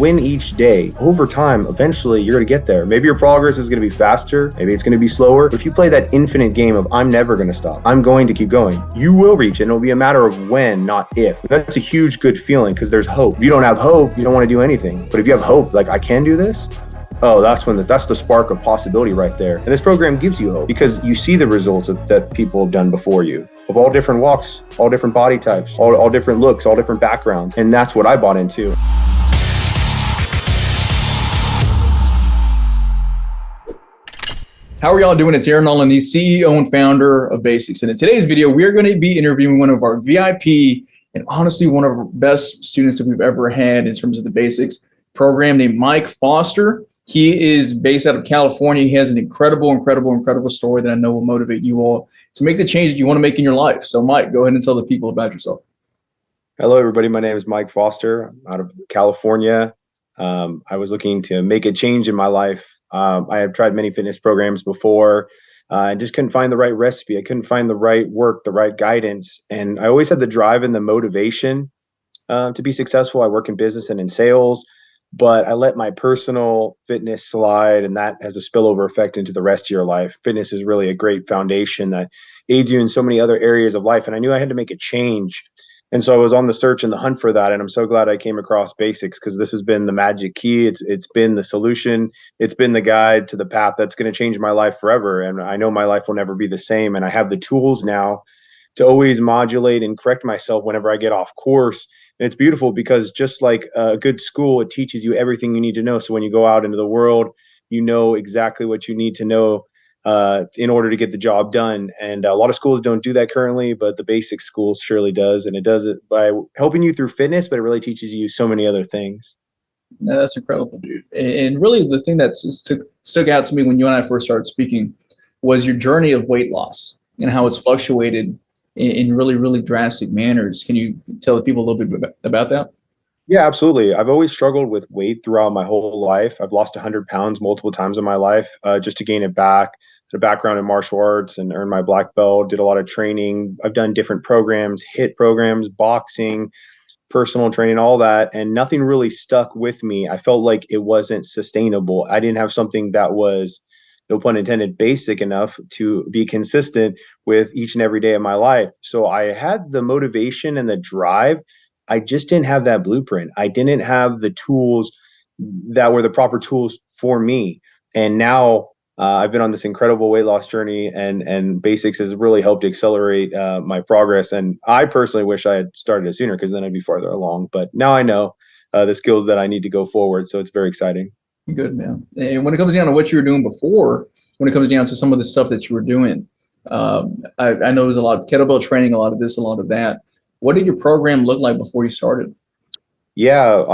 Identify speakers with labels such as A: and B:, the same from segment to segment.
A: win each day. Over time, eventually you're going to get there. Maybe your progress is going to be faster, maybe it's going to be slower. But if you play that infinite game of I'm never going to stop, I'm going to keep going, you will reach it. And it'll be a matter of when, not if. That's a huge good feeling because there's hope. If you don't have hope, you don't want to do anything. But if you have hope, like I can do this, oh, that's the spark of possibility right there. And this program gives you hope because you see the results that people have done before you, of all different walks, all different body types, all different looks, all different backgrounds. And that's what I bought into.
B: How are y'all doing? It's Aaron Nolan, the CEO and founder of BASIX. And in today's video, we are going to be interviewing one of our VIP and honestly one of our best students that we've ever had in terms of the BASIX program, named Mike Foster. He is based out of California. He has an incredible story that I know will motivate you all to make the change that you want to make in your life. So Mike, go ahead and tell the people about yourself.
A: Hello, everybody. My name is Mike Foster. I'm out of California. I was looking to make a change in my life. I have tried many fitness programs before. I just couldn't find the right recipe. I couldn't find the right work, the right guidance. And I always had the drive and the motivation to be successful. I work in business and in sales, but I let my personal fitness slide, and that has a spillover effect into the rest of your life. Fitness is really a great foundation that aids you in so many other areas of life. And I knew I had to make a change. And so I was on the search and the hunt for that. And I'm so glad I came across BASIX because this has been the magic key. It's been the solution. It's been the guide to the path that's going to change my life forever. And I know my life will never be the same. And I have the tools now to always modulate and correct myself whenever I get off course. And it's beautiful because just like a good school, it teaches you everything you need to know. So when you go out into the world, you know exactly what you need to know in order to get the job done. And a lot of schools don't do that currently, but the BASIX schools surely does. And it does it by helping you through fitness, but it really teaches you so many other things.
B: No, that's incredible, dude. And really the thing that stuck out to me when you and I first started speaking was your journey of weight loss and how it's fluctuated in really drastic manners. Can you tell the people a little bit about that?
A: Yeah, absolutely. I've always struggled with weight throughout my whole life. I've lost 100 pounds multiple times in my life just to gain it back. A background in martial arts and earned my black belt, did a lot of training. I've done different programs, HIIT programs, boxing, personal training, all that, and nothing really stuck with me. I felt like it wasn't sustainable. I didn't have something that was, no pun intended, basic enough to be consistent with each and every day of my life. So I had the motivation and the drive. I just didn't have that blueprint. I didn't have the tools that were the proper tools for me. And now I've been on this incredible weight loss journey, and BASIX has really helped accelerate my progress. And I personally wish I had started it sooner because then I'd be farther along. But now I know the skills that I need to go forward. So it's very exciting.
B: Good, man. And when it comes down to what you were doing before, when it comes down to some of the stuff that you were doing, I know it was a lot of kettlebell training, a lot of this, a lot of that. What did your program look like before you started?
A: Yeah,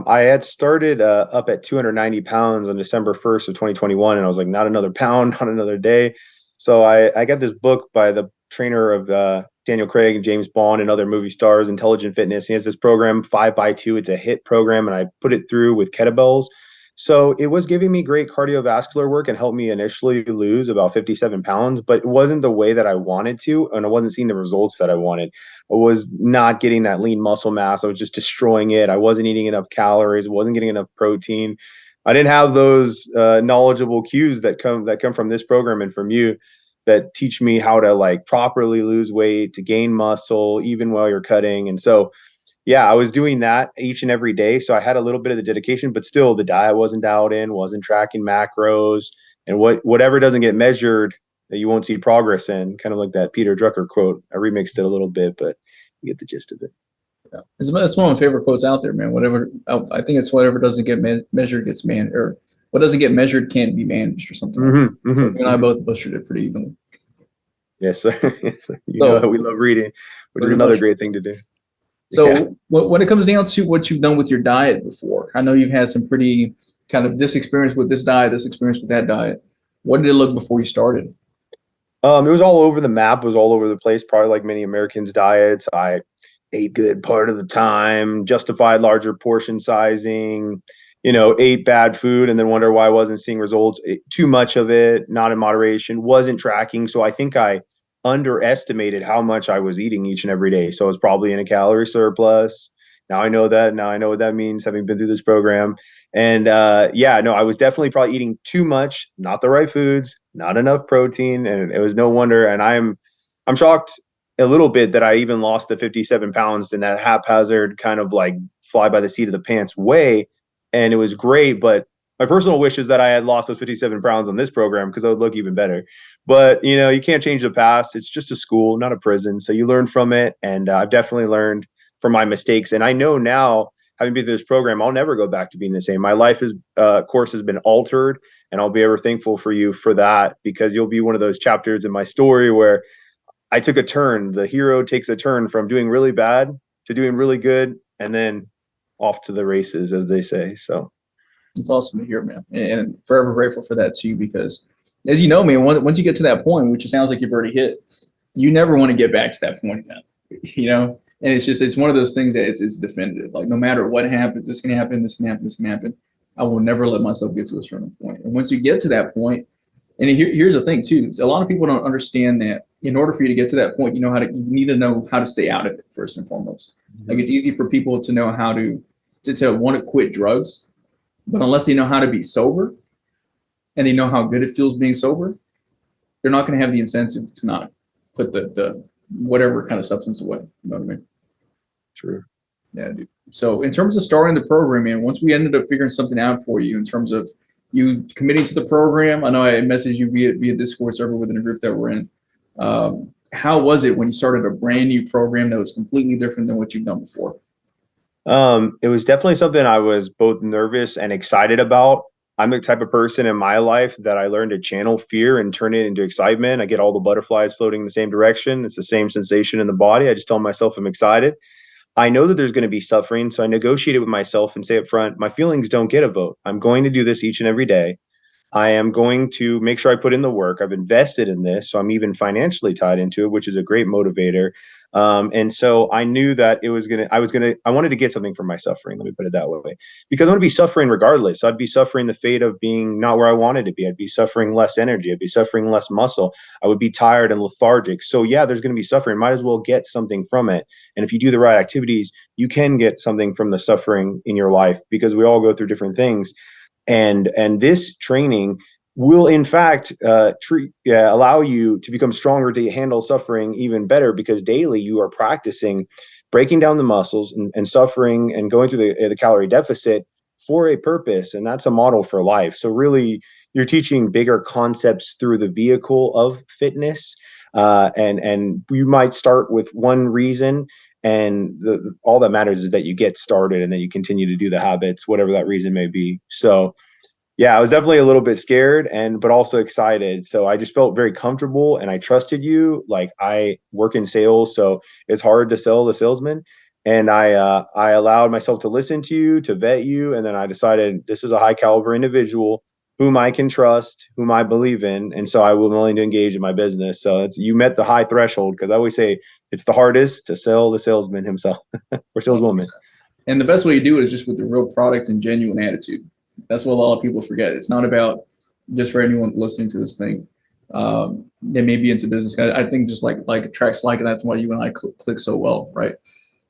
A: I had started up at 290 pounds on December 1st of 2021, and I was like, not another pound, not another day. So I got this book by the trainer of Daniel Craig and James Bond and other movie stars, Intelligent Fitness. He has this program, 5x2. It's a HIIT program, and I put it through with kettlebells. So it was giving me great cardiovascular work and helped me initially lose about 57 pounds, but it wasn't the way that I wanted to, and I wasn't seeing the results that I wanted. I was not getting that lean muscle mass. I was just destroying it. I wasn't eating enough calories, wasn't getting enough protein. I didn't have those knowledgeable cues that come from this program and from you that teach me how to like properly lose weight, to gain muscle, even while you're cutting. And so yeah, I was doing that each and every day. So I had a little bit of the dedication, but still the diet wasn't dialed in, wasn't tracking macros, and whatever doesn't get measured that you won't see progress in, kind of like that Peter Drucker quote. I remixed it a little bit, but you get the gist of it.
B: Yeah. It's one of my favorite quotes out there, man. Whatever, I think it's whatever doesn't get measured gets managed, or what doesn't get measured can't be managed, or something.
A: Mm-hmm,
B: like that. So you and I both butchered it pretty evenly.
A: Yes, sir. Yes, sir. You know we love reading, which is another great thing to do.
B: So yeah. When it comes down to what you've done with your diet before, I know you've had some pretty kind of this experience with this diet, this experience with that diet. What did it look before you started?
A: It was all over the map. It was all over the place, probably like many Americans' diets. I ate good part of the time, justified larger portion sizing, ate bad food and then wonder why I wasn't seeing results. Too much of it, not in moderation, wasn't tracking. So I think I underestimated how much I was eating each and every day. So I was probably in a calorie surplus, Now I know that. Now I know what that means, having been through this program. And yeah, no, I was definitely probably eating too much, not the right foods, not enough protein, and it was no wonder. And I'm shocked a little bit that I even lost the 57 pounds in that haphazard kind of like fly by the seat of the pants way. And it was great, but my personal wish is that I had lost those 57 pounds on this program because I would look even better. But you can't change the past. It's just a school, not a prison. So you learn from it, and I've definitely learned from my mistakes. And I know now, having been through this program, I'll never go back to being the same. My life is course has been altered, and I'll be ever thankful for you for that, because you'll be one of those chapters in my story where I took a turn. The hero takes a turn from doing really bad to doing really good, and then off to the races, as they say. So
B: It's awesome to hear, man, and forever grateful for that too. Because, as you know, man, once you get to that point, which it sounds like you've already hit, you never want to get back to that point again. And it's one of those things that it's definitive. Like no matter what happens, this can happen, this can happen, this can happen. I will never let myself get to a certain point. And once you get to that point, and here's the thing too: a lot of people don't understand that in order for you to get to that point, you need to know how to stay out of it first and foremost. Like it's easy for people to know how to want to quit drugs, but unless they know how to be sober and they know how good it feels being sober, they're not going to have the incentive to not put the whatever kind of substance away. You know what I mean?
A: true.
B: Yeah, dude. So in terms of starting the program, man, once we ended up figuring something out for you in terms of you committing to the program, I know I messaged you via Discord server within a group that we're in. How was it when you started a brand new program that was completely different than what you've done before?
A: It was definitely something I was both nervous and excited about. I'm the type of person in my life that I learned to channel fear and turn it into excitement. I get all the butterflies floating in the same direction. It's the same sensation in the body. I just tell myself I'm excited. I know that there's going to be suffering, so I negotiate it with myself and say up front, my feelings don't get a vote. I'm going to do this each and every day. I am going to make sure I put in the work. I've invested in this, so I'm even financially tied into it, which is a great motivator. And so I knew that I wanted to get something from my suffering. Let me put it that way, because I'm going to be suffering regardless. I'd be suffering the fate of being not where I wanted to be. I'd be suffering less energy. I'd be suffering less muscle. I would be tired and lethargic. So yeah, there's going to be suffering. Might as well get something from it. And if you do the right activities, you can get something from the suffering in your life, because we all go through different things. And this training will in fact allow you to become stronger, to handle suffering even better, because daily you are practicing breaking down the muscles and suffering and going through the calorie deficit for a purpose. And that's a model for life. So really you're teaching bigger concepts through the vehicle of fitness. And you might start with one reason, and all that matters is that you get started and then you continue to do the habits, whatever that reason may be. So yeah, I was definitely a little bit scared, but also excited. So I just felt very comfortable, and I trusted you. Like, I work in sales, so it's hard to sell the salesman. And I allowed myself to listen to you, to vet you, and then I decided this is a high caliber individual whom I can trust, whom I believe in, and so I was willing to engage in my business. So you met the high threshold, because I always say it's the hardest to sell the salesman himself or saleswoman.
B: 100%. And the best way to do it is just with the real product and genuine attitude. That's what a lot of people forget. It's not about, just for anyone listening to this thing, they may be into business. I think just like tracks like that's why you and I click so well, right?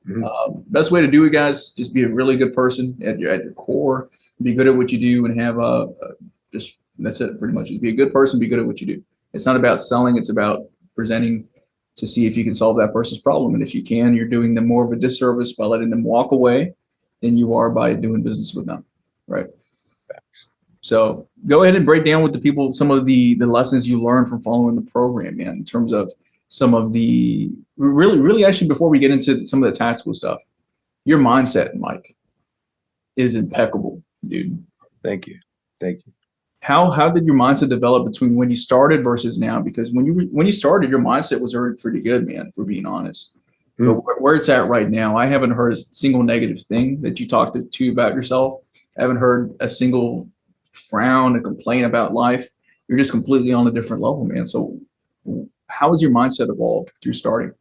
A: Mhm.
B: Best way to do it, guys, just be a really good person at your core. Be good at what you do, and have just that's it pretty much. Just be a good person. Be good at what you do. It's not about selling. It's about presenting to see if you can solve that person's problem. And if you can, you're doing them more of a disservice by letting them walk away than you are by doing business with them, right? So go ahead and break down with the people some of the lessons you learned from following the program, man, in terms of some of the really actually before we get into some of the tactical stuff, your mindset, Mike, is impeccable, dude.
A: Thank you. Thank you.
B: How did your mindset develop between when you started versus now? Because when you started, your mindset was already pretty good, man, if we're being honest. But where it's at right now, I haven't heard a single negative thing that you talked to about yourself. I haven't heard a single frown, a complaint about life. You're just completely on a different level, man. So how has your mindset evolved through starting?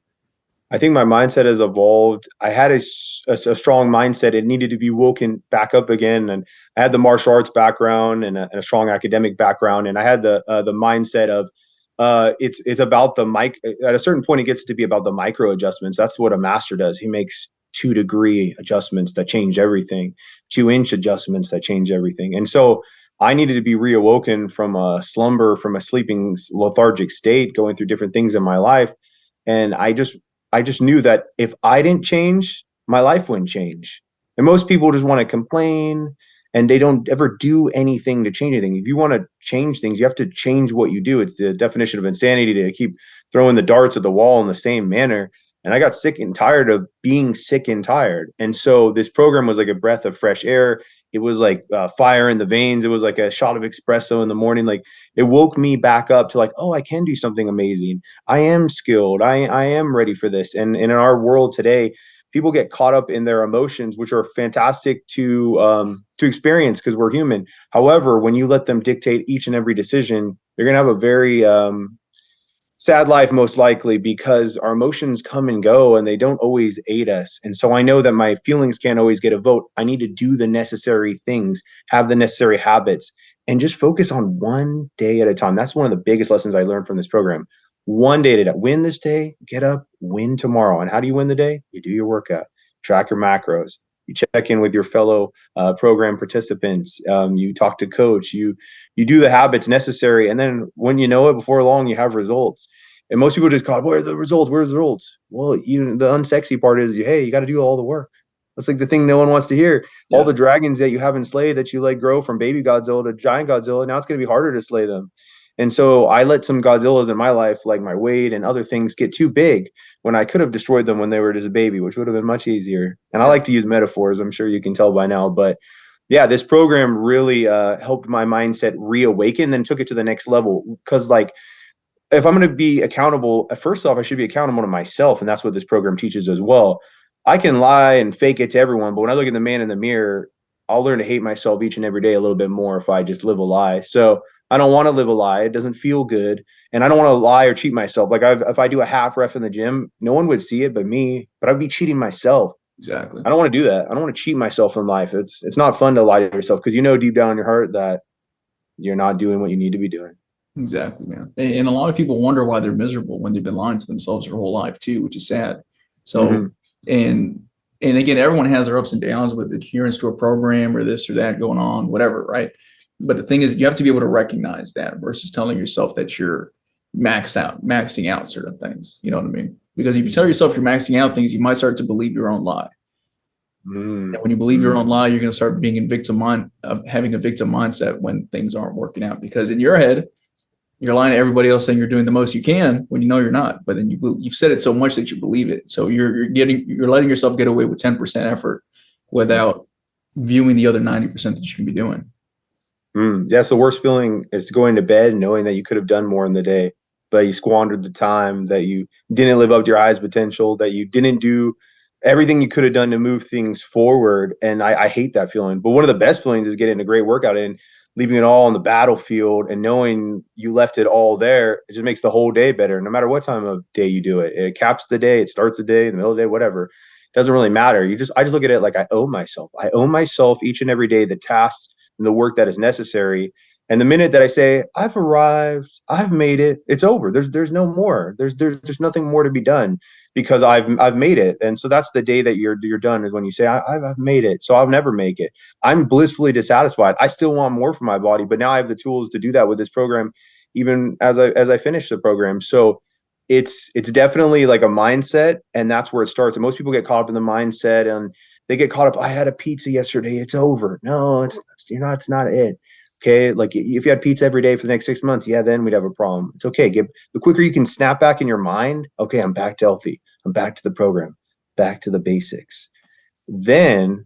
A: I think my mindset has evolved. I had a strong mindset. It needed to be woken back up again. And I had the martial arts background and a strong academic background. And I had the mindset of it's about the mic. At a certain point, it gets to be about the micro adjustments. That's what a master does. He makes 2-degree adjustments that change everything, 2-inch adjustments that change everything. And so I needed to be reawoken from a slumber, from a sleeping lethargic state, going through different things in my life. And I just knew that if I didn't change, my life wouldn't change. And most people just want to complain and they don't ever do anything to change anything. If you want to change things, you have to change what you do. It's the definition of insanity to keep throwing the darts at the wall in the same manner. And I got sick and tired of being sick and tired. And so this program was like a breath of fresh air. It was like fire in the veins. It was like a shot of espresso in the morning. Like it woke me back up to like, oh, I can do something amazing. I am skilled. I am ready for this. And in our world today, people get caught up in their emotions, which are fantastic to experience because we're human. However, when you let them dictate each and every decision, you're gonna have a very sad life, most likely, because our emotions come and go and they don't always aid us. And so I know that my feelings can't always get a vote. I need to do the necessary things, have the necessary habits, and just focus on one day at a time. That's one of the biggest lessons I learned from this program. One day at a time. Win this day, get up, win tomorrow. And how do you win the day? You do your workout, track your macros, you check in with your fellow program participants, you talk to coach, you do the habits necessary, and then when you know it, before long, you have results. And most people just call, where are the results? Where's the results? Well, the unsexy part is, hey, you got to do all the work. That's like the thing no one wants to hear. Yeah. All the dragons that you haven't slayed, that you let grow from baby Godzilla to giant Godzilla, now it's going to be harder to slay them. And so I let some Godzillas in my life, like my weight and other things, get too big when I could have destroyed them when they were just a baby, which would have been much easier. And I like to use metaphors. I'm sure you can tell by now. But yeah, this program really helped my mindset reawaken, then took it to the next level. Because like, if I'm going to be accountable, first off, I should be accountable to myself. And that's what this program teaches as well. I can lie and fake it to everyone, but when I look at the man in the mirror, I'll learn to hate myself each and every day a little bit more if I just live a lie. So I don't want to live a lie. It doesn't feel good. And I don't want to lie or cheat myself. Like if I do a half ref in the gym, no one would see it but me, but I'd be cheating myself.
B: Exactly.
A: I don't want to do that. I don't want to cheat myself in life. It's not fun to lie to yourself because you know deep down in your heart that you're not doing what you need to be doing.
B: Exactly, man. And a lot of people wonder why they're miserable when they've been lying to themselves their whole life too, which is sad. So, and again, everyone has their ups and downs with adherence to a program or this or that going on, whatever, right? But the thing is, you have to be able to recognize that versus telling yourself that you're maxing out certain things. You know what I mean? Because if you tell yourself you're maxing out things, you might start to believe your own lie. And when you believe your own lie, you're going to start being having a victim mindset when things aren't working out. Because in your head, you're lying to everybody else saying you're doing the most you can when you know you're not. But then you've said it so much that you believe it. So you're letting yourself get away with 10% effort without viewing the other 90% that you can be doing.
A: That's the worst feeling, is going to bed knowing that you could have done more in the day, but you squandered the time, that you didn't live up to your highest potential, that you didn't do everything you could have done to move things forward. And I hate that feeling. But one of the best feelings is getting a great workout in, leaving it all on the battlefield and knowing you left it all there. It just makes the whole day better, no matter what time of day you do it. It caps the day, it starts the day, in the middle of the day, whatever. It doesn't really matter. I just look at it like I owe myself. I owe myself each and every day the tasks and the work that is necessary. And the minute that I say, I've arrived, I've made it, it's over. There's no more. There's nothing more to be done because I've made it. And so that's the day that you're done, is when you say, I've made it. So I'll never make it. I'm blissfully dissatisfied. I still want more from my body, but now I have the tools to do that with this program, even as I finish the program. So it's definitely like a mindset, and that's where it starts. And most people get caught up in the mindset, and they get caught up. I had a pizza yesterday, it's over. No, it's not it. Okay, like if you had pizza every day for the next 6 months, yeah, then we'd have a problem. It's okay. The quicker you can snap back in your mind, okay, I'm back to healthy. I'm back to the program, back to the basics. Then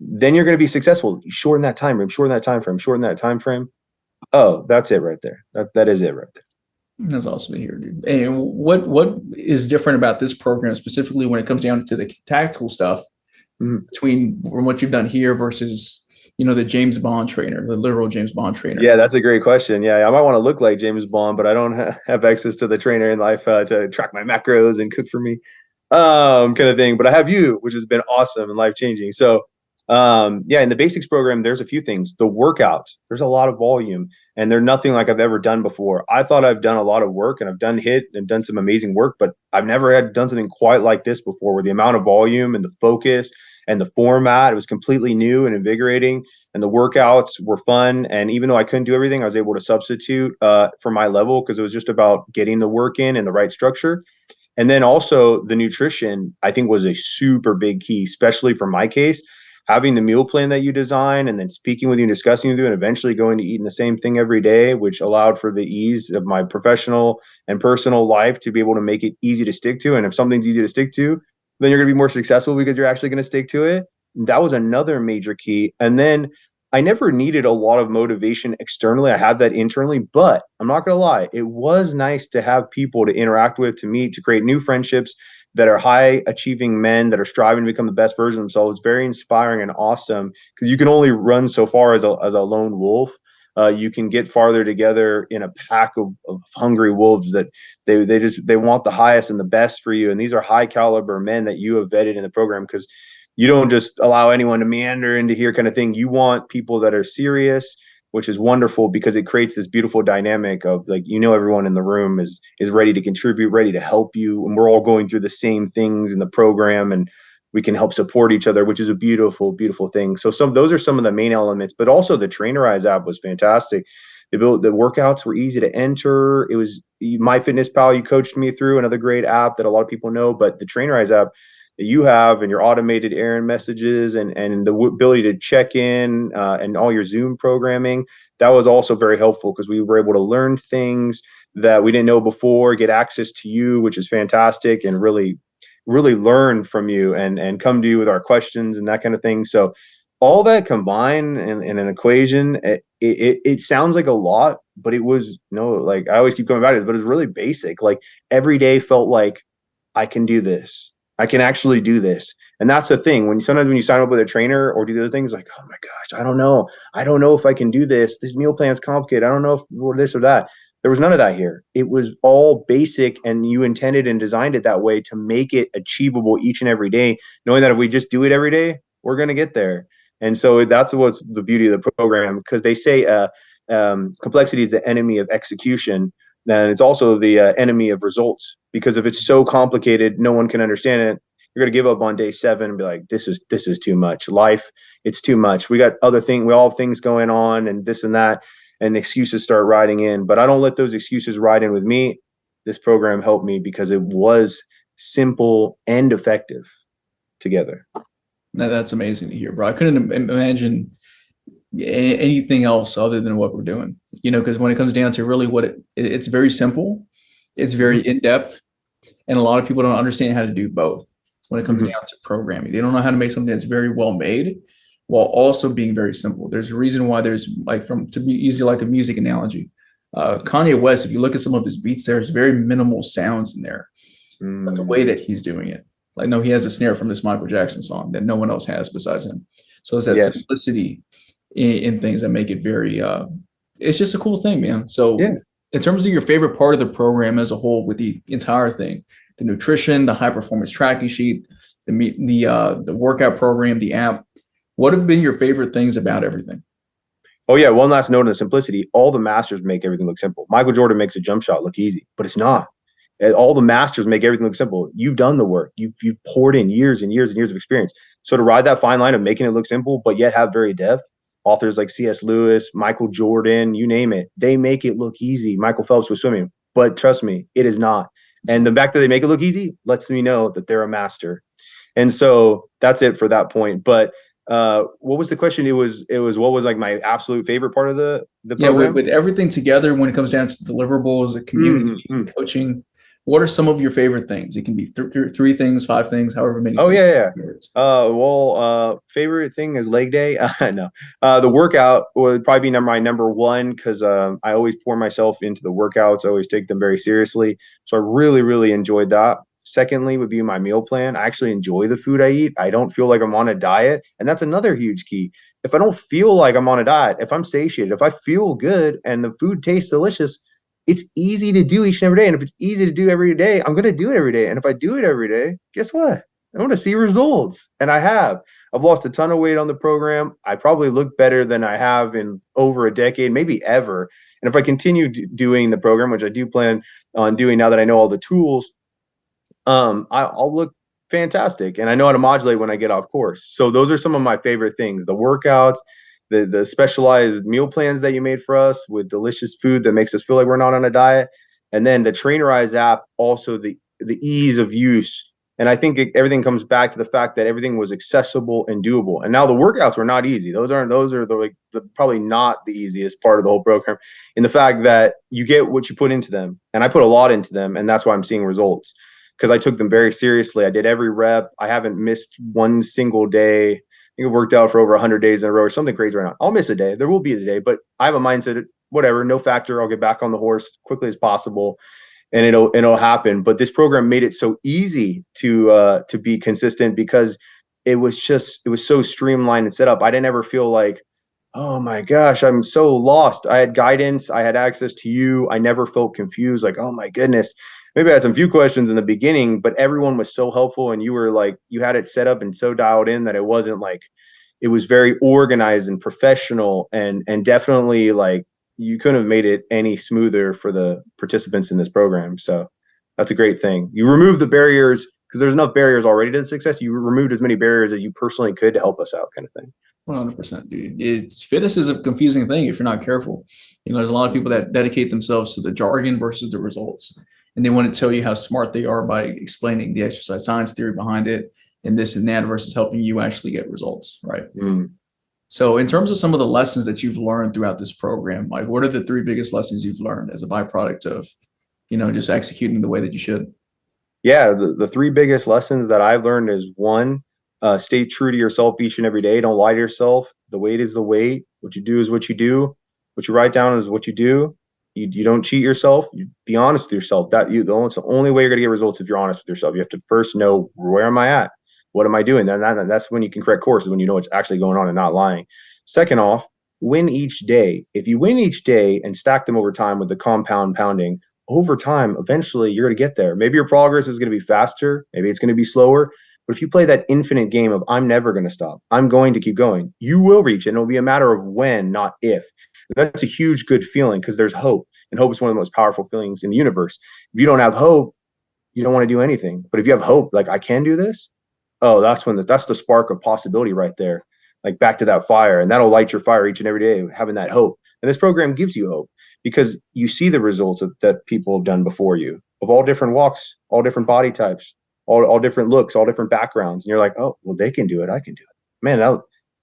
A: you're going to be successful. Shorten that time frame. Oh, that's it right there. That is it right there.
B: That's awesome to hear, dude. And what is different about this program specifically when it comes down to the tactical stuff between what you've done here versus, the James Bond trainer, the literal James Bond trainer?
A: Yeah, that's a great question. Yeah, I might want to look like James Bond, but I don't have access to the trainer in life to track my macros and cook for me, kind of thing. But I have you, which has been awesome and life-changing. So Yeah, in the basics program, there's a few things. The workouts, there's a lot of volume, and they're nothing like I've ever done before. I thought I've done a lot of work, and I've done hit and done some amazing work, but I've never had done something quite like this before, where the amount of volume and the focus and the format, it was completely new and invigorating. And the workouts were fun. And even though I couldn't do everything, I was able to substitute for my level because it was just about getting the work in and the right structure. And then also the nutrition, I think, was a super big key, especially for my case. Having the meal plan that you design and then speaking with you and discussing with you and eventually going to eating the same thing every day, which allowed for the ease of my professional and personal life to be able to make it easy to stick to. And if something's easy to stick to, then you're going to be more successful because you're actually going to stick to it. That was another major key. And then I never needed a lot of motivation externally. I had that internally, but I'm not going to lie. It was nice to have people to interact with, to meet, to create new friendships that are high achieving men that are striving to become the best version of themselves. It's very inspiring and awesome because you can only run so far as a lone wolf. You can get farther together in a pack of hungry wolves that they want the highest and the best for you. And these are high caliber men that you have vetted in the program because you don't just allow anyone to meander into here kind of thing. You want people that are serious, which is wonderful because it creates this beautiful dynamic of like, everyone in the room is ready to contribute, ready to help you, and we're all going through the same things in the program, and we can help support each other, which is a beautiful, beautiful thing. So those are some of the main elements, but also the Trainerize app was fantastic. The workouts were easy to enter. It was MyFitnessPal. You coached me through, another great app that a lot of people know, but the Trainerize app that you have and your automated errand messages and the ability to check in and all your Zoom programming, that was also very helpful because we were able to learn things that we didn't know before, get access to you, which is fantastic, and really, really learn from you and come to you with our questions and that kind of thing. So all that combined in an equation, it sounds like a lot, but it was no, like I always keep coming back to this, but it's really basic. Like every day felt like I can do this. I can actually do this. And that's the thing. Sometimes when you sign up with a trainer or do the other things, like, oh my gosh, I don't know. I don't know if I can do this. This meal plan is complicated. I don't know if this or that. There was none of that here. It was all basic, and you intended and designed it that way to make it achievable each and every day, knowing that if we just do it every day, we're going to get there. And so that's what's the beauty of the program, because they say complexity is the enemy of execution. And it's also the enemy of results, because if it's so complicated, no one can understand it. You're going to give up on day 7 and be like, this is too much. Life, it's too much. We got other things. We all have things going on and this and that, and excuses start riding in. But I don't let those excuses ride in with me. This program helped me because it was simple and effective together.
B: That's amazing to hear, bro. I couldn't imagine anything else other than what we're doing, because when it comes down to really it's very simple, it's very in depth, and a lot of people don't understand how to do both when it comes down to programming. They don't know how to make something that's very well made while also being very simple. There's a reason why there's to be easy, like a music analogy. Kanye West, if you look at some of his beats, there's very minimal sounds in there, but the way that he's doing it, like, no, he has a snare from this Michael Jackson song that no one else has besides him. So it's that simplicity in things that make it very it's just a cool thing, man. So in terms of your favorite part of the program as a whole, with the entire thing, the nutrition, the high performance tracking sheet, the workout program, the app, what have been your favorite things about everything?
A: Oh yeah, one last note on the simplicity. All the masters make everything look simple. Michael Jordan makes a jump shot look easy, but it's not. All the masters make everything look simple. You've done the work. You've poured in years and years and years of experience. So to ride that fine line of making it look simple but yet have very depth, authors like C.S. Lewis, Michael Jordan, you name it, they make it look easy. Michael Phelps was swimming, but trust me, it is not. And the fact that they make it look easy lets me know that they're a master. And so that's it for that point. But what was the question? It was what was like my absolute favorite part of the program?
B: With everything together, when it comes down to deliverables, the community, coaching, what are some of your favorite things? It can be 3 things, 5 things, however many.
A: Oh yeah. Favorite thing is leg day. No, the workout would probably be my number one, because I always pour myself into the workouts. I always take them very seriously. So I really, really enjoyed that. Secondly would be my meal plan. I actually enjoy the food I eat. I don't feel like I'm on a diet. And that's another huge key. If I don't feel like I'm on a diet, if I'm satiated, if I feel good and the food tastes delicious, it's easy to do each and every day. And if it's easy to do every day, I'm going to do it every day. And if I do it every day, guess what? I want to see results. And I have. I've lost a ton of weight on the program. I probably look better than I have in over a decade, maybe ever. And if I continue doing the program, which I do plan on doing now that I know all the tools, I'll look fantastic. And I know how to modulate when I get off course. So those are some of my favorite things: the workouts, the specialized meal plans that you made for us with delicious food that makes us feel like we're not on a diet, and then the Trainerize app, also the ease of use. And I think everything comes back to the fact that everything was accessible and doable. And now the workouts were not easy. Those are the probably not the easiest part of the whole program, in the fact that you get what you put into them. And I put a lot into them, and that's why I'm seeing results, because I took them very seriously. I did every rep. I haven't missed one single day. I think it worked out for over 100 days in a row or something crazy right now. I'll miss a day. There will be a day, but I have a mindset, whatever, no factor. I'll get back on the horse quickly as possible, and it'll happen. But this program made it so easy to be consistent, because it was so streamlined and set up. I didn't ever feel like, oh my gosh, I'm so lost. I had guidance. I had access to you. I never felt confused. Like, oh my goodness. Maybe I had some few questions in the beginning, but everyone was so helpful, and you were like, you had it set up and so dialed in that it wasn't like, it was very organized and professional, and definitely like, you couldn't have made it any smoother for the participants in this program. So that's a great thing. You remove the barriers, because there's enough barriers already to the success. You removed as many barriers as you personally could to help us out, kind of thing.
B: 100%, dude. Fitness is a confusing thing if you're not careful. There's a lot of people that dedicate themselves to the jargon versus the results, and they want to tell you how smart they are by explaining the exercise science theory behind it and this and that, versus helping you actually get results, right? So in terms of some of the lessons that you've learned throughout this program, like, what are the 3 biggest lessons you've learned as a byproduct of, just executing the way that you should?
A: Yeah, the 3 biggest lessons that I've learned is, one, stay true to yourself each and every day. Don't lie to yourself. The weight is the weight. What you do is what you do. What you write down is what you do. You don't cheat yourself. You be honest with yourself. It's the only way you're going to get results, if you're honest with yourself. You have to first know, where am I at? What am I doing? That's when you can correct course, is when you know what's actually going on and not lying. Second off, win each day. If you win each day and stack them over time with the compound pounding, over time, eventually you're going to get there. Maybe your progress is going to be faster. Maybe it's going to be slower. But if you play that infinite game of, I'm never going to stop, I'm going to keep going, you will reach it. And it'll be a matter of when, not if. That's a huge good feeling, because there's hope. And hope is one of the most powerful feelings in the universe. If you don't have hope, you don't want to do anything. But if you have hope, like, I can do this, oh, that's the spark of possibility right there. Like, back to that fire, and that'll light your fire each and every day, having that hope. And this program gives you hope, because you see the results that people have done before you, of all different walks, all different body types, all different looks, all different backgrounds. And you're like, oh, well, they can do it. I can do it. Man,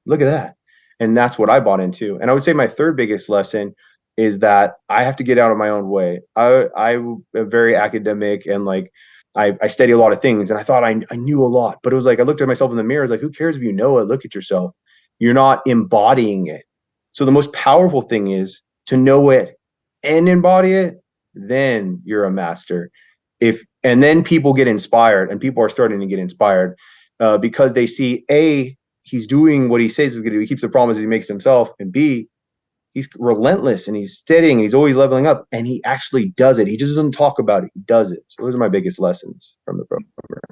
A: look at that. And that's what I bought into. And I would say my 3rd biggest lesson is that I have to get out of my own way. I'm very academic, and like, I study a lot of things, and I thought I knew a lot, but it was like, I looked at myself in the mirror. I was like, who cares if you know it? Look at yourself. You're not embodying it. So the most powerful thing is to know it and embody it. Then you're a master. And then people get inspired, and people are starting to get inspired, because they see, A, he's doing what he says he's going to do. He keeps the promises he makes to himself. And B, he's relentless, and he's steadying. He's always leveling up, and he actually does it. He just doesn't talk about it. He does it. So those are my biggest lessons from the program.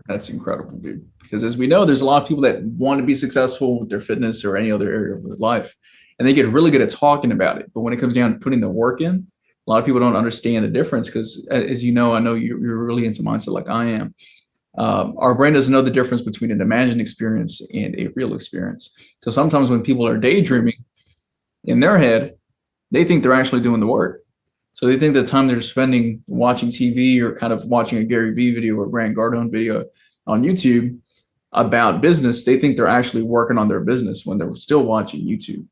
B: That's incredible, dude. Because as we know, there's a lot of people that want to be successful with their fitness or any other area of their life, and they get really good at talking about it. But when it comes down to putting the work in, a lot of people don't understand the difference, because, as you know, I know you're really into mindset like I am. Our brain doesn't know the difference between an imagined experience and a real experience. So sometimes when people are daydreaming in their head, they think they're actually doing the work. So they think the time they're spending watching TV, or kind of watching a Gary Vee video or Grant Cardone video on YouTube about business, they think they're actually working on their business when they're still watching YouTube.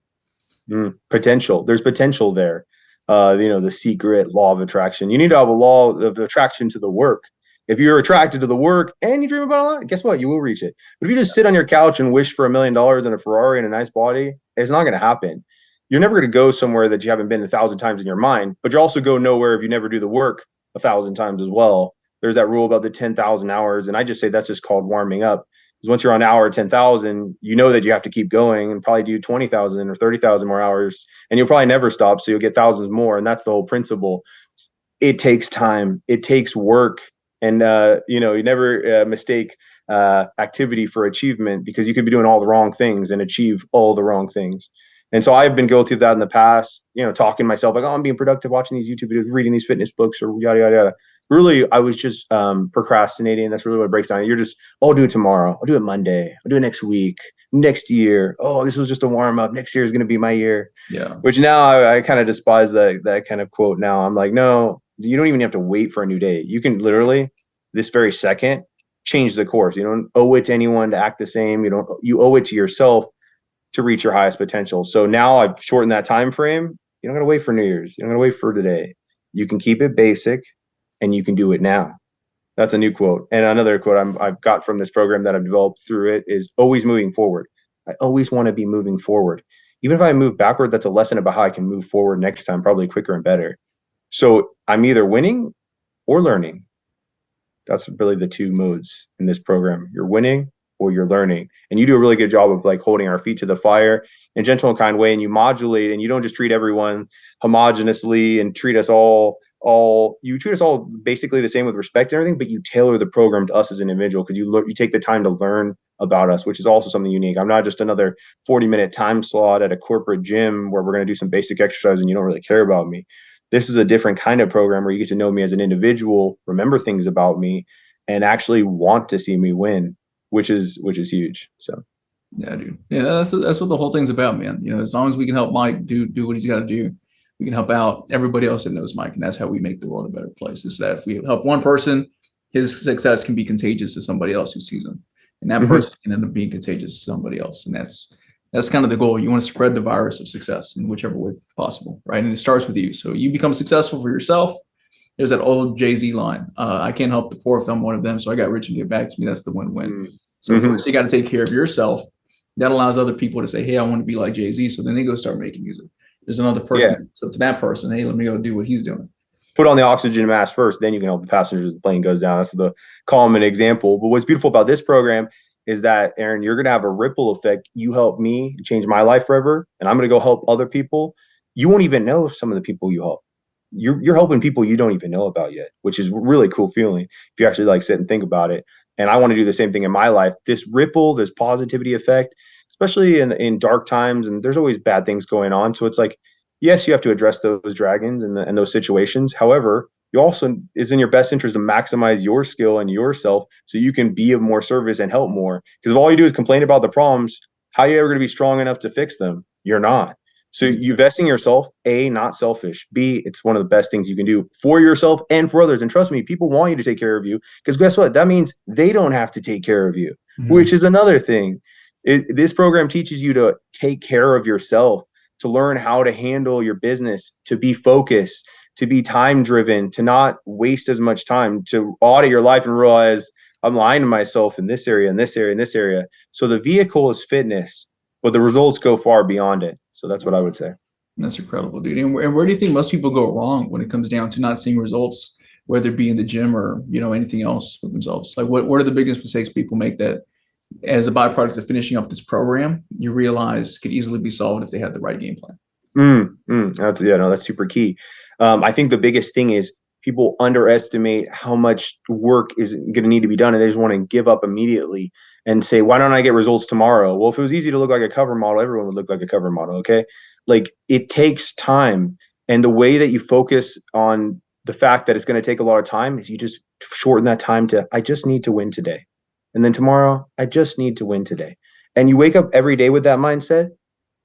A: Potential. There's potential there. The secret law of attraction. You need to have a law of attraction to the work. If you're attracted to the work and you dream about a lot, guess what? You will reach it. But if you just sit on your couch and wish for $1 million and a Ferrari and a nice body, it's not going to happen. You're never going to go somewhere that you haven't been 1,000 times in your mind, but you also go nowhere if you never do the work 1,000 times as well. There's that rule about the 10,000 hours. And I just say that's just called warming up. Because once you're on hour 10,000, you know that you have to keep going and probably do 20,000 or 30,000 more hours, and you'll probably never stop. So you'll get thousands more. And that's the whole principle. It takes time. It takes work. And, you never mistake activity for achievement, because you could be doing all the wrong things and achieve all the wrong things. And so I've been guilty of that in the past, talking to myself like, oh, I'm being productive watching these YouTube videos, reading these fitness books, or yada, yada, yada. Really, I was just procrastinating. That's really what it breaks down. You're just, oh, I'll do it tomorrow. I'll do it Monday. I'll do it next week, next year. Oh, this was just a warm up. Next year is going to be my year.
B: Yeah.
A: Which now I kind of despise that kind of quote now. I'm like, no, you don't even have to wait for a new day. You can literally, this very second, change the course. You don't owe it to anyone to act the same. You owe it to yourself to reach your highest potential. So now I've shortened that time frame. You don't got to wait for New Year's. You don't got to wait for today. You can keep it basic, and you can do it now. That's a new quote. And another quote I've got from this program that I've developed through it is always moving forward. I always want to be moving forward. Even if I move backward, that's a lesson about how I can move forward next time, probably quicker and better. So I'm either winning or learning. That's really the two modes in this program. You're winning or you're learning. And you do a really good job of like holding our feet to the fire in a gentle and kind way. And you modulate, and you don't just treat everyone homogeneously and treat us all you treat us all basically the same with respect and everything, but you tailor the program to us as an individual, because you take the time to learn about us, which is also something unique. I'm not just another 40-minute time slot at a corporate gym where we're going to do some basic exercise and you don't really care about me. This is a different kind of program where you get to know me as an individual, remember things about me, and actually want to see me win, which is huge. So
B: yeah, dude. Yeah, that's what the whole thing's about, man. As long as we can help Mike do what he's got to do, we can help out everybody else that knows Mike, and that's how we make the world a better place. Is that if we help one person, his success can be contagious to somebody else who sees him, and that person can end up being contagious to somebody else. And that's kind of the goal. You want to spread the virus of success in whichever way possible, right? And it starts with you. So you become successful for yourself. There's that old Jay-Z line, I can't help the poor if I'm one of them, so I got rich and give back to me. That's the win-win. So first you got to take care of yourself. That allows other people to say, hey, I want to be like Jay-Z. So then they go start making music. There's another person. So to that person, hey, let me go do what he's doing.
A: Put on the oxygen mask first, then you can help the passengers as the plane goes down. That's the common example. But what's beautiful about this program is that, Aaron, you're going to have a ripple effect. You help me change my life forever, and I'm going to go help other people. You won't even know some of the people you help. You're helping people you don't even know about yet, which is a really cool feeling if you actually like sit and think about it. And I want to do the same thing in my life. This ripple, this positivity effect, especially in dark times, and there's always bad things going on. So it's like, yes, you have to address those dragons and those situations. However, you also, it's in your best interest to maximize your skill and yourself so you can be of more service and help more. Because if all you do is complain about the problems, how are you ever going to be strong enough to fix them? You're not. So you invest in yourself, A, not selfish. B, it's one of the best things you can do for yourself and for others. And trust me, people want you to take care of you, because guess what? That means they don't have to take care of you, which is another thing. This program teaches you to take care of yourself, to learn how to handle your business, to be focused, to be time driven, to not waste as much time, to audit your life and realize I'm lying to myself in this area, in this area, in this area. So the vehicle is fitness, but the results go far beyond it. So that's what I would say.
B: That's incredible, dude. And where do you think most people go wrong when it comes down to not seeing results, whether it be in the gym or, anything else with themselves? Like what are the biggest mistakes people make that as a byproduct of finishing up this program, you realize could easily be solved if they had the right game plan?
A: That's super key. I think the biggest thing is people underestimate how much work is going to need to be done, and they just want to give up immediately and say, why don't I get results tomorrow? Well, if it was easy to look like a cover model, everyone would look like a cover model. Okay. Like, it takes time. And the way that you focus on the fact that it's going to take a lot of time is you just shorten that time to, I just need to win today. And then tomorrow, I just need to win today. And you wake up every day with that mindset,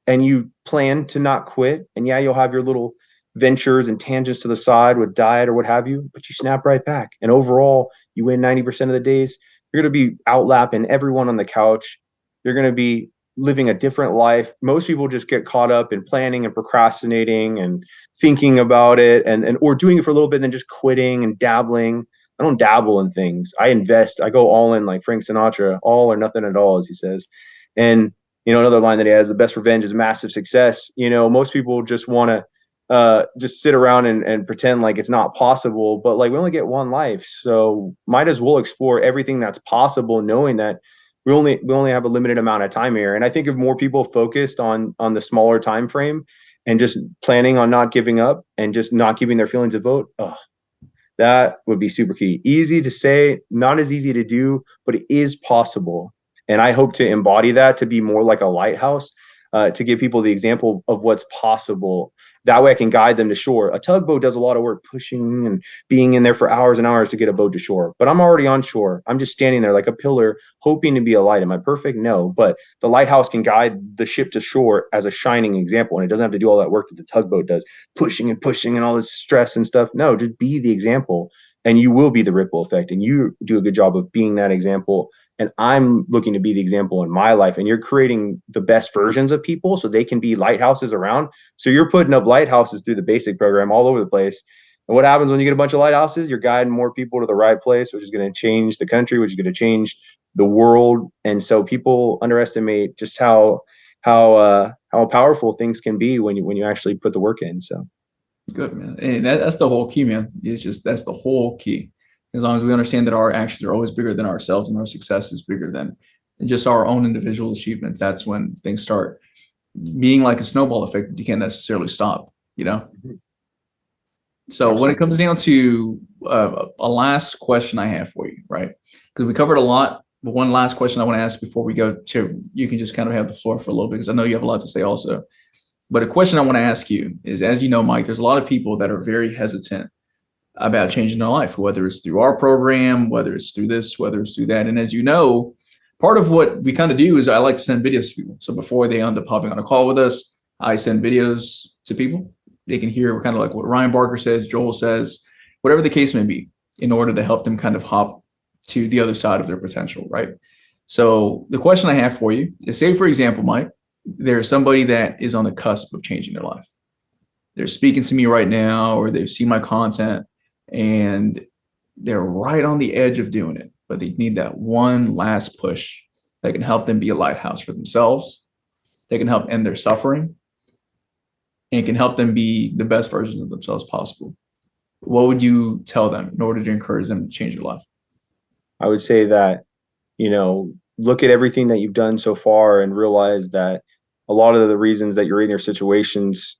A: and you plan to not quit. And yeah, you'll have your little ventures and tangents to the side with diet or what have you, but you snap right back. And overall, you win 90% of the days. You're going to be outlapping everyone on the couch. You're going to be living a different life. Most people just get caught up in planning and procrastinating and thinking about it and or doing it for a little bit and then just quitting and dabbling. I don't dabble in things. I invest. I go all in, like Frank Sinatra, all or nothing at all, as he says. And another line that he has, the best revenge is massive success. Most people just want to just sit around and pretend like it's not possible, but like we only get one life, so might as well explore everything that's possible, knowing that we only have a limited amount of time here. And I think if more people focused on the smaller time frame and just planning on not giving up and just not giving their feelings a vote, That would be super key. Easy to say, not as easy to do, but it is possible. And I hope to embody that to be more like a lighthouse, to give people the example of what's possible. That way I can guide them to shore. A tugboat does a lot of work pushing and being in there for hours and hours to get a boat to shore. But I'm already on shore. I'm just standing there like a pillar, hoping to be a light. Am I perfect? No. But the lighthouse can guide the ship to shore as a shining example. And it doesn't have to do all that work that the tugboat does, pushing and all this stress and stuff. No, just be the example and you will be the ripple effect. And you do a good job of being that example. And I'm looking to be the example in my life. And you're creating the best versions of people so they can be lighthouses around. So you're putting up lighthouses through the BASIC program all over the place. And what happens when you get a bunch of lighthouses? You're guiding more people to the right place, which is going to change the country, which is going to change the world. And so people underestimate just how powerful things can be when you actually put the work in. So
B: Good, man. And that's the whole key, man. It's just that's the whole key. As long as we understand that our actions are always bigger than ourselves and our success is bigger than just our own individual achievements, that's when things start being like a snowball effect that you can't necessarily stop, you know? So when it
A: absolutely.
B: comes down to a last question I have for you, right? Because we covered a lot, but one last question I want to ask before we go to, you can just kind of have the floor for a little bit because I know you have a lot to say also. But a question I want to ask you is, as you know, Mike, there's a lot of people that are very hesitant about changing their life, whether it's through our program, whether it's through this, whether it's through that. And as you know, part of what we kind of do is I like to send videos to people. So before they end up hopping on a call with us, I send videos to people. They can hear kind of like what Ryan Barker says, Joel says, whatever the case may be, in order to help them kind of hop to the other side of their potential, right? So the question I have for you is, say, for example, Mike, there's somebody that is on the cusp of changing their life. They're speaking to me right now, or they've seen my content and they're right on the edge of doing it, but they need that one last push that can help them be a lighthouse for themselves. They can help end their suffering and can help them be the best versions of themselves possible. What would you tell them in order to encourage them to change their life?
A: I would say that, look at everything that you've done so far and realize that a lot of the reasons that you're in your situations,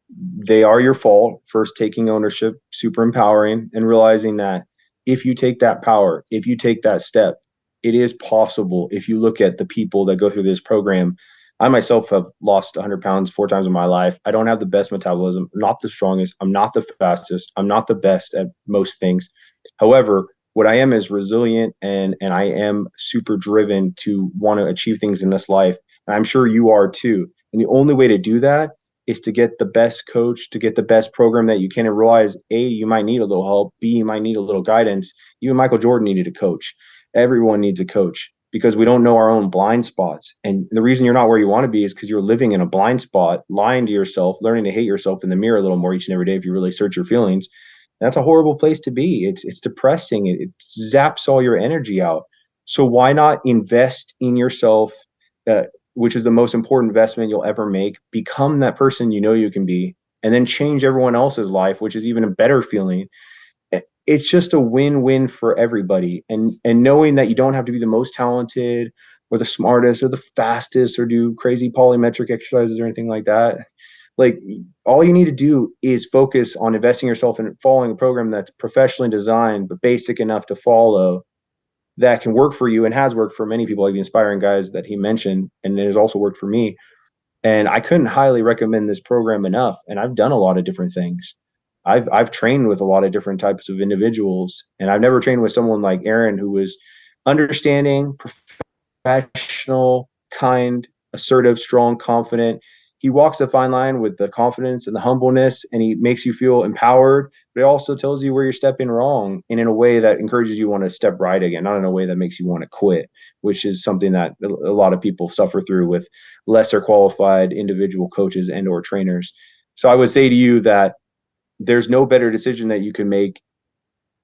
A: they are your fault. First, taking ownership, super empowering, and realizing that if you take that power, if you take that step, it is possible. If you look at the people that go through this program, I myself have lost 100 pounds 4 times in my life. I don't have the best metabolism, not the strongest. I'm not the fastest. I'm not the best at most things. However, what I am is resilient and I am super driven to want to achieve things in this life. And I'm sure you are too. And the only way to do that is to get the best coach, to get the best program that you can, and realize A, you might need a little help, B, you might need a little guidance. Even Michael Jordan needed a coach. Everyone needs a coach because we don't know our own blind spots. And the reason you're not where you want to be is because you're living in a blind spot, lying to yourself, learning to hate yourself in the mirror a little more each and every day if you really search your feelings. That's a horrible place to be. It's depressing. It zaps all your energy out. So why not invest in yourself, which is the most important investment you'll ever make? Become that person you know you can be, and then change everyone else's life, which is even a better feeling. It's just a win-win for everybody. And knowing that you don't have to be the most talented or the smartest or the fastest or do crazy polymetric exercises or anything like that. Like, all you need to do is focus on investing yourself in following a program that's professionally designed but basic enough to follow, that can work for you and has worked for many people, like the inspiring guys that he mentioned, and it has also worked for me. And I couldn't highly recommend this program enough. And I've done a lot of different things. I've trained with a lot of different types of individuals, and I've never trained with someone like Aaron, who was understanding, professional, kind, assertive, strong, confident. He walks a fine line with the confidence and the humbleness, and he makes you feel empowered, but it also tells you where you're stepping wrong, and in a way that encourages you to want to step right again, not in a way that makes you want to quit, which is something that a lot of people suffer through with lesser qualified individual coaches and or trainers. So I would say to you that there's no better decision that you can make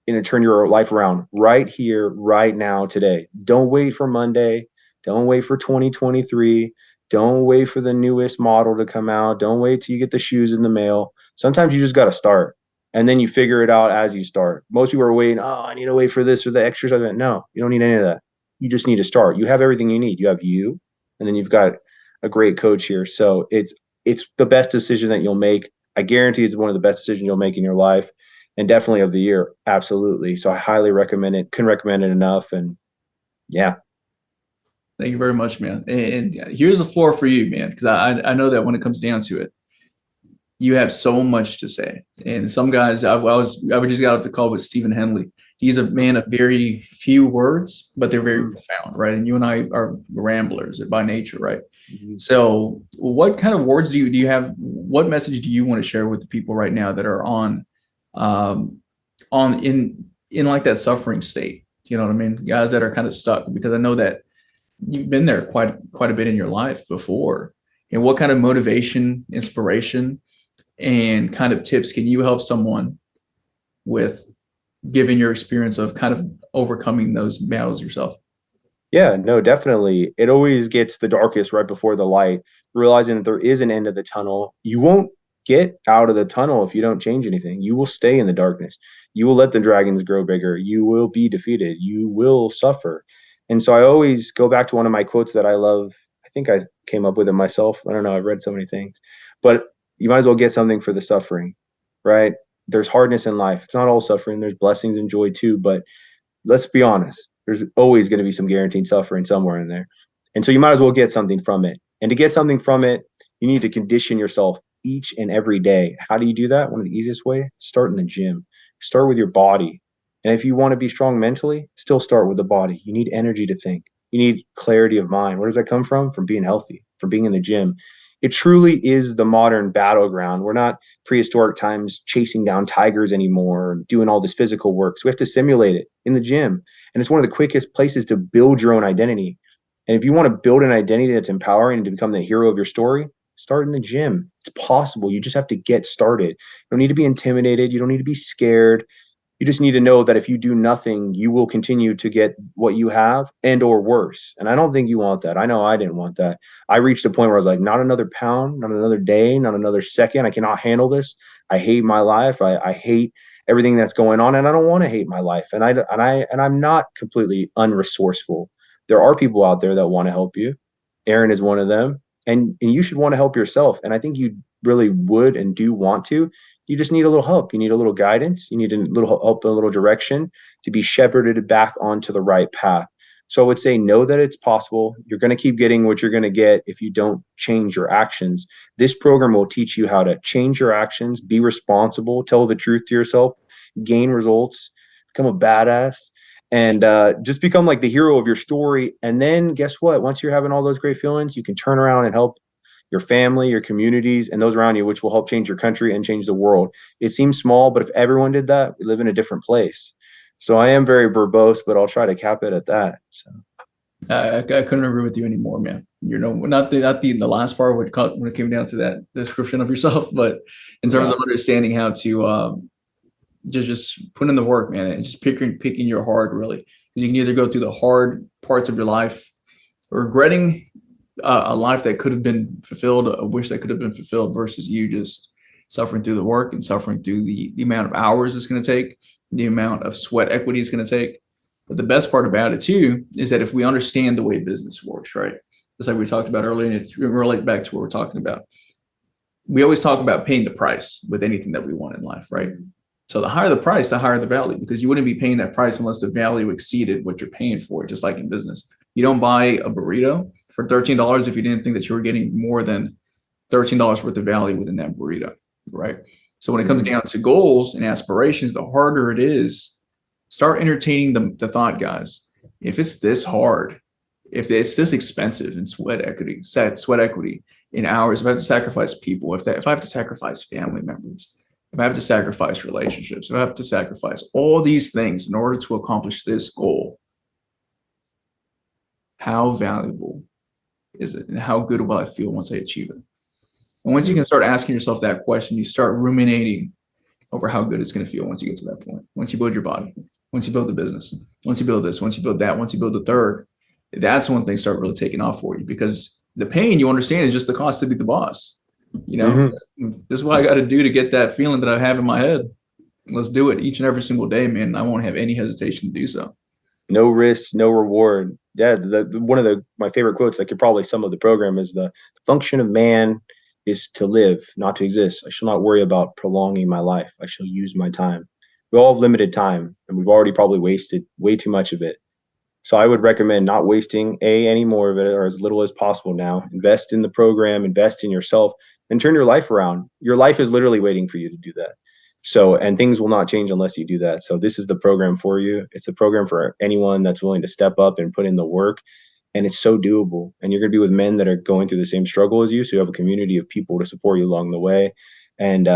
A: in to turn your life around right here, right now, today. Don't wait for Monday. Don't wait for 2023. Don't wait for the newest model to come out. Don't wait till you get the shoes in the mail. Sometimes you just got to start, and then you figure it out as you start. Most people are waiting. Oh, I need to wait for this or the exercise. No, you don't need any of that. You just need to start. You have everything you need. You have you, and then you've got a great coach here. So it's the best decision that you'll make. I guarantee it's one of the best decisions you'll make in your life. and definitely of the year. Absolutely. So I highly recommend it. Couldn't recommend it enough. And yeah.
B: Thank you very much, man. And here's the floor for you, man, because I know that when it comes down to it, you have so much to say. And some guys, I just got off the call with Stephen Henley. He's a man of very few words, but they're very profound, right? And you and I are ramblers by nature, right?
A: Mm-hmm.
B: So, what kind of words do you have? What message do you want to share with the people right now that are on in like that suffering state? You know what I mean? Guys that are kind of stuck, because I know that you've been there quite a bit in your life before. And what kind of motivation, inspiration, and kind of tips can you help someone with, given your experience of kind of overcoming those battles yourself?
A: Yeah, no, definitely. It always gets the darkest right before the light, realizing that there is an end of the tunnel. You won't get out of the tunnel if you don't change anything. You will stay in the darkness. You will let the dragons grow bigger. You will be defeated. You will suffer. And so I always go back to one of my quotes that I love. I think I came up with it myself. I don't know. I've read so many things, but you might as well get something for the suffering, right? There's hardness in life. It's not all suffering. There's blessings and joy too, but let's be honest, there's always going to be some guaranteed suffering somewhere in there. And so you might as well get something from it. And to get something from it, you need to condition yourself each and every day. How do you do that? One of the easiest way, start in the gym. Start with your body. And if you want to be strong mentally, still start with the body. You need energy to think. You need clarity of mind. Where does that come from? From being healthy, from being in the gym. It truly is the modern battleground. We're not prehistoric times chasing down tigers anymore, doing all this physical work. So we have to simulate it in the gym. And it's one of the quickest places to build your own identity. And if you want to build an identity that's empowering and to become the hero of your story, start in the gym. It's possible. You just have to get started. You don't need to be intimidated. You don't need to be scared. You just need to know that if you do nothing, you will continue to get what you have and or worse. And I don't think you want that. I know I didn't want that. I reached a point where I was like, not another pound, not another day, not another second. I cannot handle this. I hate my life. I hate everything that's going on, and I don't want to hate my life. And I'm not completely unresourceful. There are people out there that want to help you. Aaron is one of them, and you should want to help yourself. And I think you really would and do want to. You just need a little help. You need a little guidance. You need a little help, a little direction to be shepherded back onto the right path. So I would say know that it's possible. You're going to keep getting what you're going to get if you don't change your actions. This program will teach you how to change your actions, be responsible, tell the truth to yourself, gain results, become a badass, and just become like the hero of your story. And then guess what? Once you're having all those great feelings, you can turn around and help your family, your communities, and those around you, which will help change your country and change the world. It seems small, but if everyone did that, we live in a different place. So I am very verbose, but I'll try to cap it at that. So
B: I couldn't agree with you anymore, man. You know, not the last part when it came down to that description of yourself, but in terms
A: yeah.
B: of understanding how to just put in the work, man, and just picking your hard, really, because you can either go through the hard parts of your life, regretting a life that could have been fulfilled, a wish that could have been fulfilled, versus you just suffering through the work and suffering through the amount of hours it's going to take, the amount of sweat equity it's going to take. But the best part about it too is that if we understand the way business works, right? Just like we talked about earlier, and it relates back to what we're talking about. We always talk about paying the price with anything that we want in life, right? So the higher the price, the higher the value, because you wouldn't be paying that price unless the value exceeded what you're paying for, just like in business. You don't buy a burrito for $13 if you didn't think that you were getting more than $13 worth of value within that burrito, right? So when it comes down to goals and aspirations, the harder it is, start entertaining the thought, guys. If it's this hard, if it's this expensive in sweat equity in hours, if I have to sacrifice people, if I have to sacrifice family members, if I have to sacrifice relationships, if I have to sacrifice all these things in order to accomplish this goal, how valuable is it? And how good will I feel once I achieve it? And once you can start asking yourself that question, you start ruminating over how good it's going to feel once you get to that point. Once you build your body, once you build the business, once you build this, once you build that, once you build the third, that's when things start really taking off for you, because the pain, you understand, is just the cost to be the boss. You know, this is what I got to do to get that feeling that I have in my head. Let's do it each and every single day, man. I won't have any hesitation to do so.
A: No risk, no reward. Yeah, one of my favorite quotes, like, could probably sum up the program, is the function of man is to live, not to exist. I shall not worry about prolonging my life. I shall use my time. we all have limited time, and we've already probably wasted way too much of it. So I would recommend not wasting any more of it, or as little as possible now. Invest in the program, invest in yourself, and turn your life around. Your life is literally waiting for you to do that. So, and things will not change unless you do that. So this is the program for you. It's a program for anyone that's willing to step up and put in the work. And it's so doable. And you're going to be with men that are going through the same struggle as you. So you have a community of people to support you along the way. And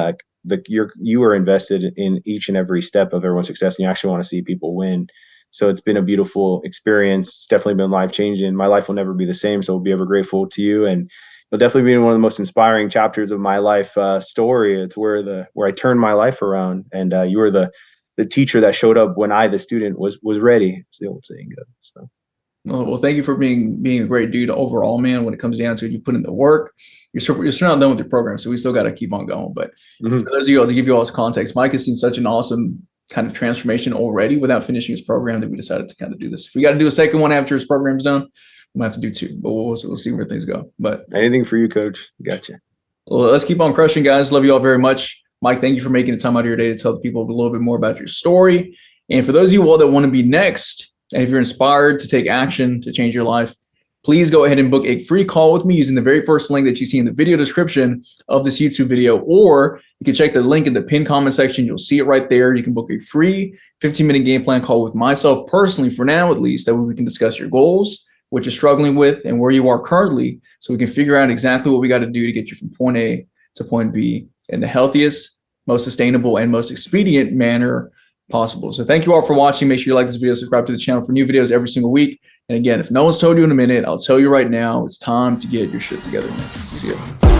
A: you are invested in each and every step of everyone's success. And you actually want to see people win. So it's been a beautiful experience. It's definitely been life changing. My life will never be the same. So I'll be ever grateful to you. And it'll definitely be one of the most inspiring chapters of my life story. It's where I turned my life around. And you were the teacher that showed up when I, the student, was ready. It's the old saying goes. So.
B: Well, thank you for being a great dude overall, man. When it comes down to it, you put in the work. You're still not done with your program, so we still got to keep on going. But for those of you all, to give you all this context, Mike has seen such an awesome kind of transformation already without finishing his program that we decided to kind of do this. If we got to do a second one after his program's done, we might have to do two, but we'll see where things go. But
A: anything for you, Coach. Gotcha.
B: Well, let's keep on crushing, guys. Love you all very much. Mike, thank you for making the time out of your day to tell the people a little bit more about your story. And for those of you all that want to be next, and if you're inspired to take action to change your life, please go ahead and book a free call with me using the very first link that you see in the video description of this YouTube video, or you can check the link in the pinned comment section. You'll see it right there. You can book a free 15-minute game plan call with myself personally, for now at least, that way we can discuss your goals, what you're struggling with, and where you are currently, so we can figure out exactly what we got to do to get you from point A to point B in the healthiest, most sustainable, and most expedient manner possible. So thank you all for watching. Make sure you like this video, subscribe to the channel for new videos every single week. And again, if no one's told you in a minute, I'll tell you right now, it's time to get your shit together, man. See ya.